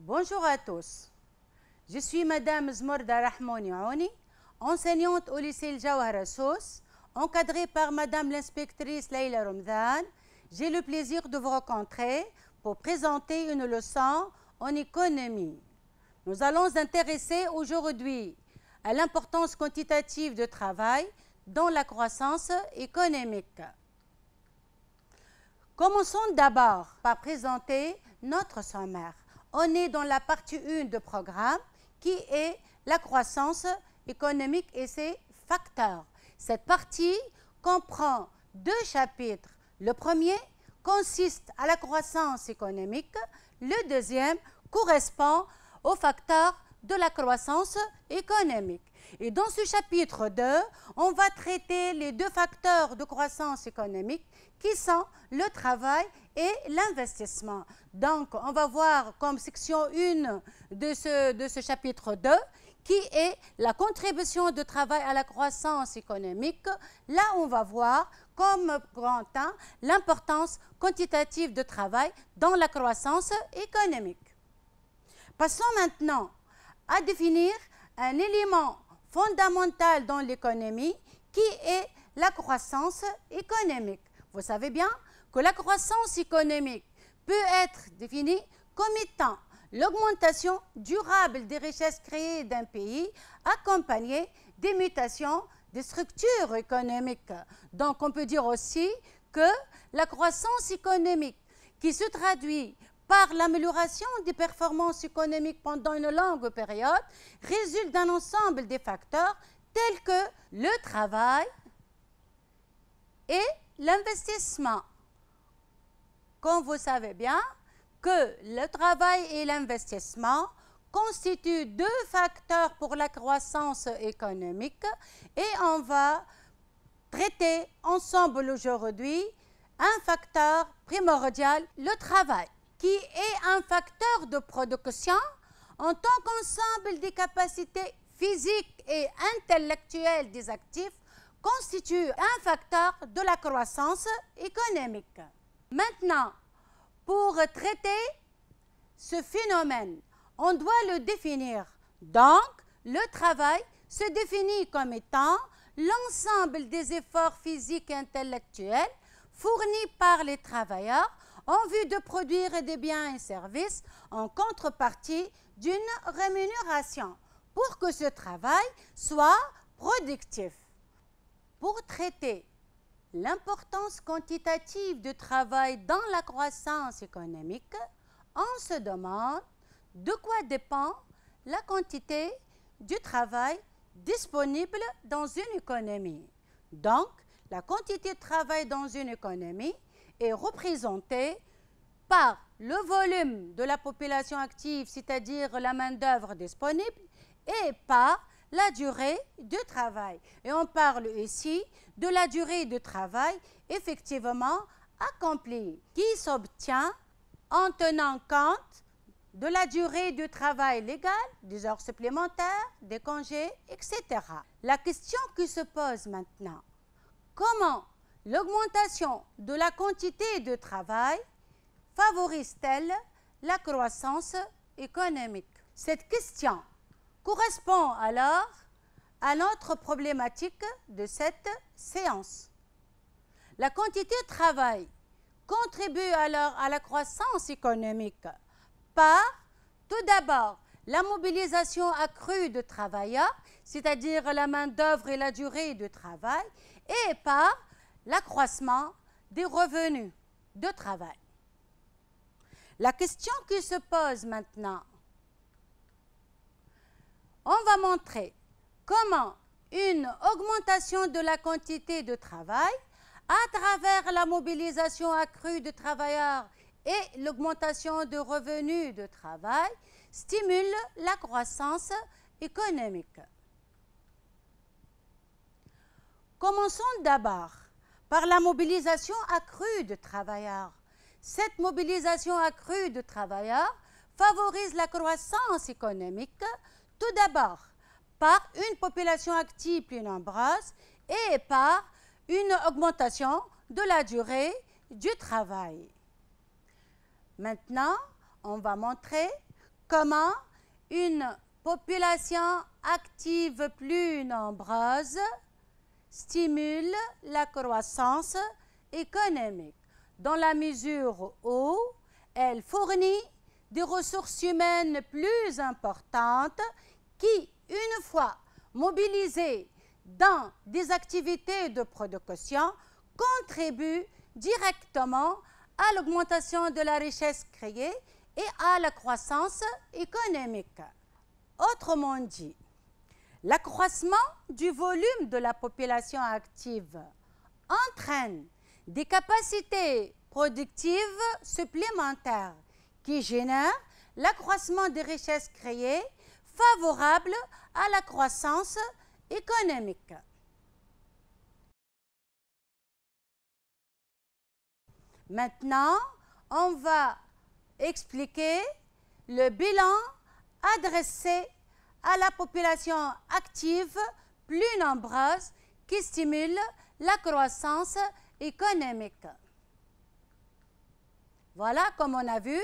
Bonjour à tous. Je suis Madame Zmorda Rahmouni Aouni, enseignante au lycée El Jawhara Sousse, encadrée par Madame l'inspectrice Leila Romdan. J'ai le plaisir de vous rencontrer pour présenter une leçon en économie. Nous allons nous intéresser aujourd'hui à l'importance quantitative du travail dans la croissance économique. Commençons d'abord par présenter notre sommaire. On est dans la partie 1 du programme qui est la croissance économique et ses facteurs. Cette partie comprend 2 chapitres. Le premier consiste à la croissance économique. Le deuxième correspond aux facteurs de la croissance économique. Et dans ce chapitre 2, on va traiter les 2 facteurs de croissance économique qui sont le travail et l'investissement. Donc, on va voir comme section 1 de ce chapitre 2 qui est la contribution du travail à la croissance économique. Là, on va voir comme grand 1 l'importance quantitative du travail dans la croissance économique. Passons maintenant à définir un élément fondamental dans l'économie qui est la croissance économique. Vous savez bien que la croissance économique peut être définie comme étant l'augmentation durable des richesses créées d'un pays accompagnée des mutations des structures économiques. Donc on peut dire aussi que la croissance économique qui se traduit par l'amélioration des performances économiques pendant une longue période résulte d'un ensemble de facteurs tels que le travail et l'investissement. Comme vous savez bien que le travail et l'investissement constituent 2 facteurs pour la croissance économique et on va traiter ensemble aujourd'hui un facteur primordial, le travail, qui est un facteur de production en tant qu'ensemble des capacités physiques et intellectuelles des actifs constitue un facteur de la croissance économique. Maintenant, pour traiter ce phénomène, on doit le définir. Donc, le travail se définit comme étant l'ensemble des efforts physiques et intellectuels fournis par les travailleurs en vue de produire des biens et services en contrepartie d'une rémunération pour que ce travail soit productif. Pour traiter l'importance quantitative du travail dans la croissance économique, on se demande de quoi dépend la quantité du travail disponible dans une économie. Donc, la quantité de travail dans une économie est représentée par le volume de la population active, c'est-à-dire la main-d'œuvre disponible, et par la durée de travail. Et on parle ici de la durée de travail effectivement accomplie, qui s'obtient en tenant compte de la durée du travail légal, des heures supplémentaires, des congés, etc. La question qui se pose maintenant, comment l'augmentation de la quantité de travail favorise-t-elle la croissance économique? Cette question correspond alors à notre problématique de cette séance. La quantité de travail contribue alors à la croissance économique par, tout d'abord, la mobilisation accrue de travailleurs, c'est-à-dire la main-d'œuvre et la durée de travail, et par l'accroissement des revenus de travail. La question qui se pose maintenant, on va montrer comment une augmentation de la quantité de travail à travers la mobilisation accrue de travailleurs et l'augmentation de revenus de travail stimule la croissance économique. Commençons d'abord par la mobilisation accrue de travailleurs. Cette mobilisation accrue de travailleurs favorise la croissance économique tout d'abord par une population active plus nombreuse et par une augmentation de la durée du travail. Maintenant, on va montrer comment une population active plus nombreuse stimule la croissance économique, dans la mesure où elle fournit des ressources humaines plus importantes qui, une fois mobilisées dans des activités de production, contribuent directement à l'augmentation de la richesse créée et à la croissance économique. Autrement dit, l'accroissement du volume de la population active entraîne des capacités productives supplémentaires qui génèrent l'accroissement des richesses créées favorable à la croissance économique. Maintenant, on va expliquer le bilan adressé à la population active plus nombreuse qui stimule la croissance économique. Voilà, comme on a vu,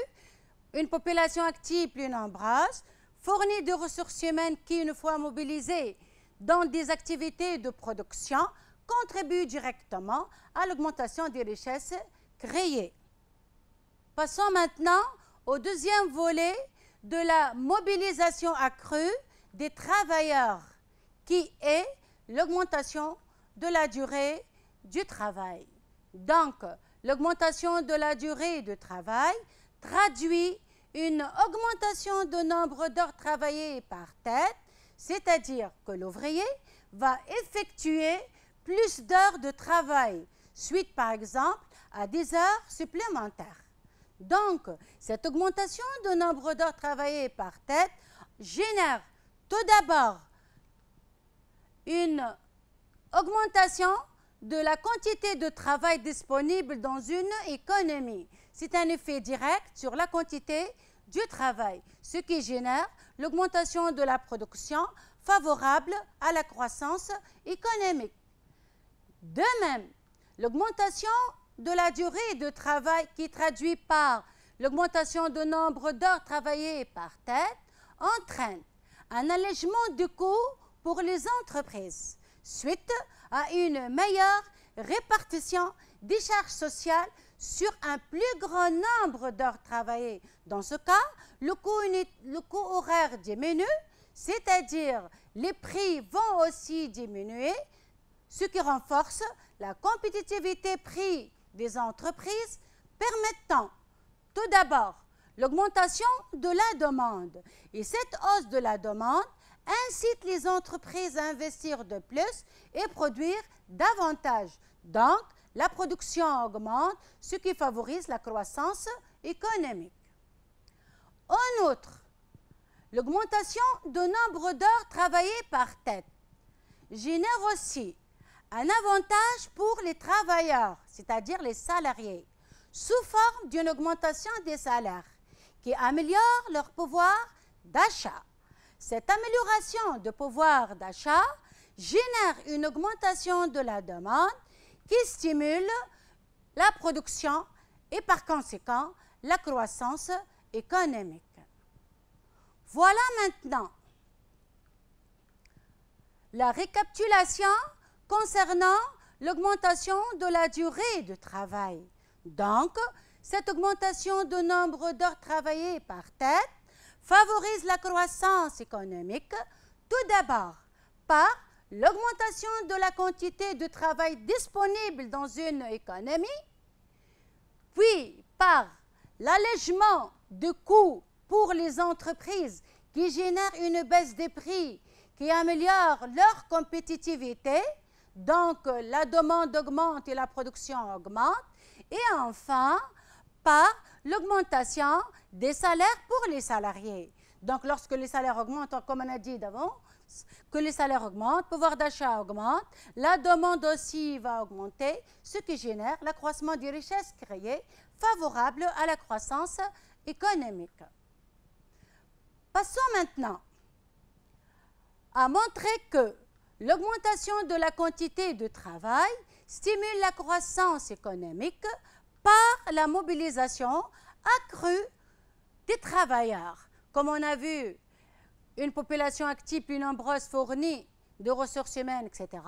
une population active plus nombreuse fournit des ressources humaines qui, une fois mobilisées dans des activités de production, contribuent directement à l'augmentation des richesses créées. Passons maintenant au deuxième volet de la mobilisation accrue des travailleurs, qui est l'augmentation de la durée du travail. Donc, l'augmentation de la durée du travail traduit une augmentation du nombre d'heures travaillées par tête, c'est-à-dire que l'ouvrier va effectuer plus d'heures de travail, suite par exemple à des heures supplémentaires. Donc, cette augmentation du nombre d'heures travaillées par tête génère tout d'abord une augmentation de la quantité de travail disponible dans une économie. C'est un effet direct sur la quantité du travail, ce qui génère l'augmentation de la production favorable à la croissance économique. De même, l'augmentation de la durée de travail qui traduit par l'augmentation du nombre d'heures travaillées par tête entraîne un allègement du coût pour les entreprises, suite à une meilleure répartition des charges sociales sur un plus grand nombre d'heures travaillées. Dans ce cas, le coût horaire diminue, c'est-à-dire les prix vont aussi diminuer, ce qui renforce la compétitivité prix des entreprises, permettant tout d'abord l'augmentation de la demande. Et cette hausse de la demande incite les entreprises à investir de plus et produire davantage. Donc, la production augmente, ce qui favorise la croissance économique. En outre, l'augmentation du nombre d'heures travaillées par tête génère aussi un avantage pour les travailleurs, c'est-à-dire les salariés, sous forme d'une augmentation des salaires qui améliore leur pouvoir d'achat. Cette amélioration de pouvoir d'achat génère une augmentation de la demande qui stimule la production et par conséquent la croissance économique. Voilà maintenant la récapitulation concernant l'augmentation de la durée du travail. Donc, cette augmentation du nombre d'heures travaillées par tête favorise la croissance économique, tout d'abord par l'augmentation de la quantité de travail disponible dans une économie, puis par l'allègement de coûts pour les entreprises qui génèrent une baisse des prix qui améliore leur compétitivité, donc la demande augmente et la production augmente, et enfin par l'augmentation des salaires pour les salariés. Donc lorsque les salaires augmentent, comme on a dit d'avant, que les salaires augmentent, le pouvoir d'achat augmente, la demande aussi va augmenter, ce qui génère l'accroissement des richesses créées favorable à la croissance économique. Passons maintenant à montrer que l'augmentation de la quantité de travail stimule la croissance économique par la mobilisation accrue des travailleurs. comme on a vu, une population active plus nombreuse fournit de ressources humaines, etc.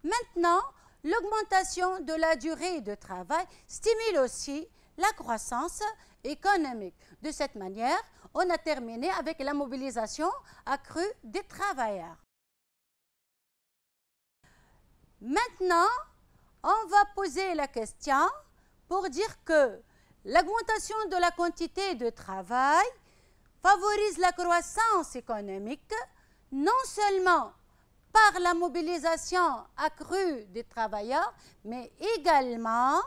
Maintenant, l'augmentation de la durée de travail stimule aussi la croissance économique. De cette manière, on a terminé avec la mobilisation accrue des travailleurs. Maintenant, on va poser la question pour dire que l'augmentation de la quantité de travail favorise la croissance économique non seulement par la mobilisation accrue des travailleurs, mais également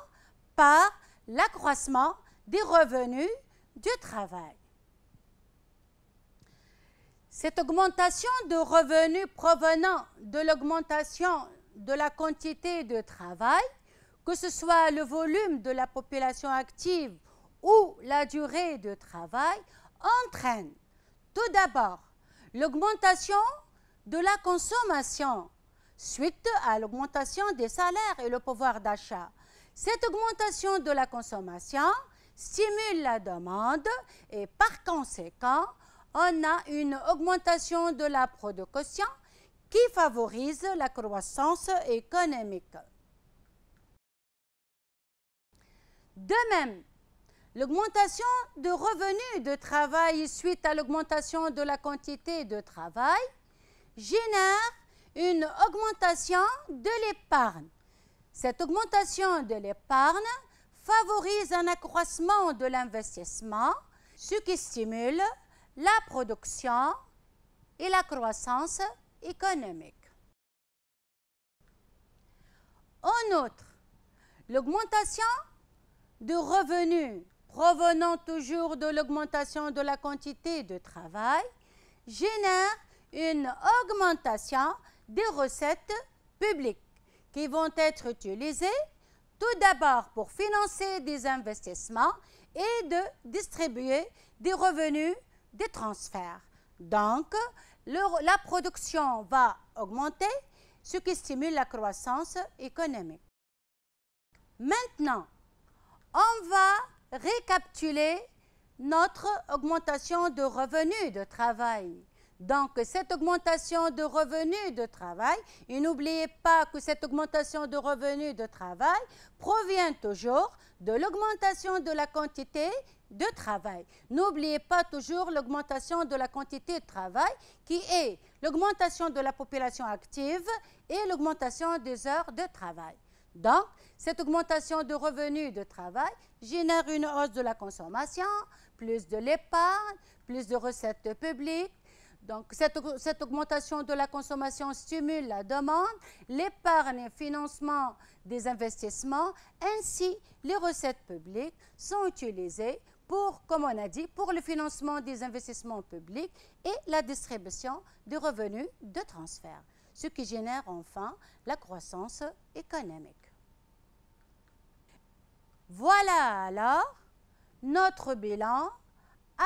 par l'accroissement des revenus du travail. Cette augmentation de revenus provenant de l'augmentation de la quantité de travail, que ce soit le volume de la population active ou la durée de travail, entraîne tout d'abord l'augmentation de la consommation suite à l'augmentation des salaires et le pouvoir d'achat. Cette augmentation de la consommation stimule la demande et par conséquent, on a une augmentation de la production qui favorise la croissance économique. De même, l'augmentation de revenus de travail suite à l'augmentation de la quantité de travail génère une augmentation de l'épargne. Cette augmentation de l'épargne favorise un accroissement de l'investissement, ce qui stimule la production et la croissance économique. En outre, l'augmentation de revenus provenant toujours de l'augmentation de la quantité de travail génère une augmentation des recettes publiques qui vont être utilisées tout d'abord pour financer des investissements et de distribuer des revenus des transferts. Donc, la production va augmenter, ce qui stimule la croissance économique. Maintenant, on va récapituler notre augmentation de revenus de travail. Donc, cette augmentation de revenus de travail, et n'oubliez pas que cette augmentation de revenus de travail provient toujours de l'augmentation de la quantité de travail. N'oubliez pas toujours l'augmentation de la quantité de travail qui est l'augmentation de la population active et l'augmentation des heures de travail. Donc, cette augmentation de revenus de travail génère une hausse de la consommation, plus de l'épargne, plus de recettes publiques. Donc, cette augmentation de la consommation stimule la demande, l'épargne et le financement des investissements, ainsi les recettes publiques sont utilisées pour, comme on a dit, pour le financement des investissements publics et la distribution des revenus de transfert, ce qui génère enfin la croissance économique. Voilà alors notre bilan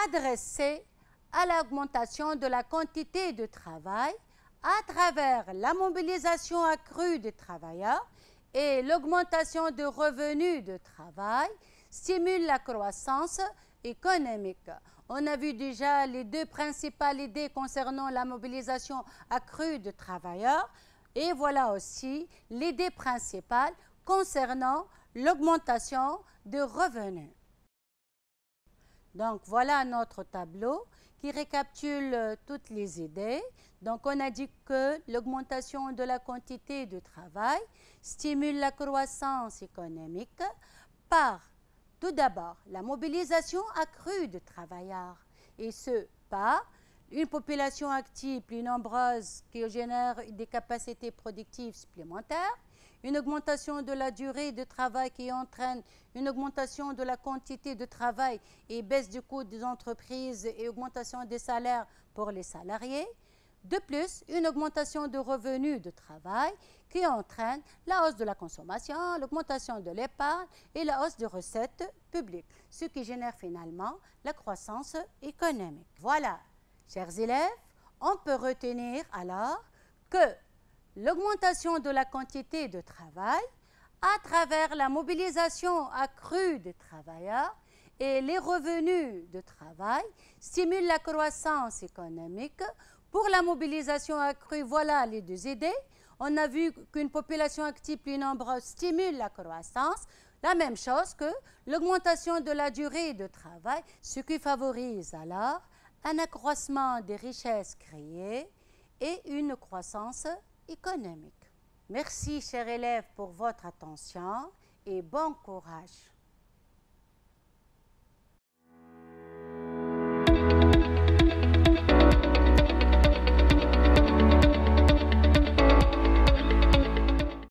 adressé à l'augmentation de la quantité de travail à travers la mobilisation accrue des travailleurs et l'augmentation de revenus de travail stimule la croissance économique. On a vu déjà les deux principales idées concernant la mobilisation accrue de travailleurs et voilà aussi l'idée principale concernant l'augmentation de revenus. Donc voilà notre tableau qui récapitule toutes les idées. Donc on a dit que l'augmentation de la quantité de travail stimule la croissance économique par tout d'abord la mobilisation accrue de travailleurs et ce par une population active plus nombreuse qui génère des capacités productives supplémentaires, une augmentation de la durée de travail qui entraîne une augmentation de la quantité de travail et baisse du coût des entreprises et augmentation des salaires pour les salariés. De plus, une augmentation de revenus de travail qui entraîne la hausse de la consommation, l'augmentation de l'épargne et la hausse des recettes publiques, ce qui génère finalement la croissance économique. Voilà, chers élèves, on peut retenir alors que l'augmentation de la quantité de travail à travers la mobilisation accrue des travailleurs et les revenus de travail stimulent la croissance économique. Pour la mobilisation accrue, voilà les deux idées. On a vu qu'une population active plus nombreuse stimule la croissance. La même chose que l'augmentation de la durée de travail, ce qui favorise alors un accroissement des richesses créées et une croissance économique. Merci, chers élèves, pour votre attention et bon courage.